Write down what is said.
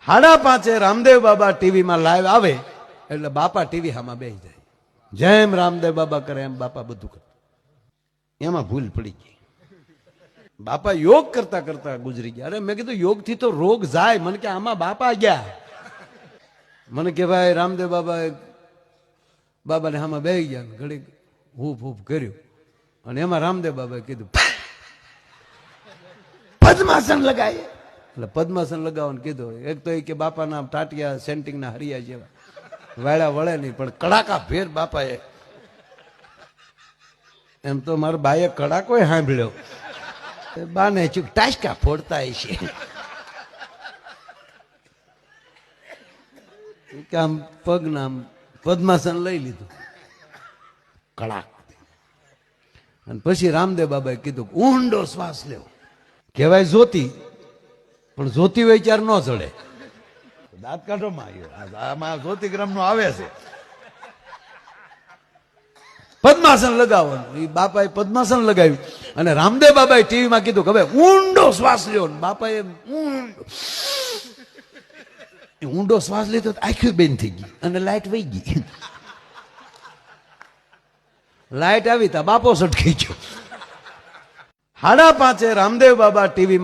5:30 રામદેવ બાબા ટીવીમાં લાઈવ આવે એટલે બાપા ટીવી સામે બેસી જાય. જેમ રામદેવ બાબા કરે એમ બાપા બધું કરે. એમાં ભૂલ પડી ગઈ. બાપા યોગ કરતા કરતા ગુજરી ગયા. અરે મેં કીધું યોગ થી તો રોગ જાય. મને કે આમાં બાપા ગયા. મને કે ભાઈ રામદેવ બાબાને આમાં બેસી ગયા. ઘડી હૂફ હૂફ કર્યું અને એમાં રામદેવ બાબાએ કીધું પદ્માસન લગાય. એટલે પદ્માસન લગાવવાનું કીધું. એક તો એ કે બાપાના ટાટિયા સેન્ટિંગના હરિયા જેવા વાળા વળે નહીં, પણ કડાકા ફેર બાપાએ. એમ તો મારા બાએ કડાકો સાંભળ્યો. બાને ચૂક ટાસકા ફોડતા છે કે આમ પગના પદ્માસન લઈ લીધું કડાક. અને પછી રામદેવ બાબાએ કીધું ઊંડો શ્વાસ લેવો. કહેવાય જ્યોતિ, પણ જ્યોતિ વિચાર ન ચડે. દાંત કાઢો માં આમાં જ્યોતિગ્રામ નો આવે છે. પદ્માસન લગાવવાનું. એ બાપાએ પદ્માસન લગાવ્યું અને રામદેવ બાબાએ ટીવીમાં કીધું કે હવે ઊંડો શ્વાસ લ્યો. બાપાએ ઊંડો શ્વાસ લીધો તો આખી બેન થઈ ગઈ અને લાઈટ વહી ગઈ. લાઈટ આવી તા બાપો સટકી ગયો. 5:30 રામદેવ બાબા ટીવી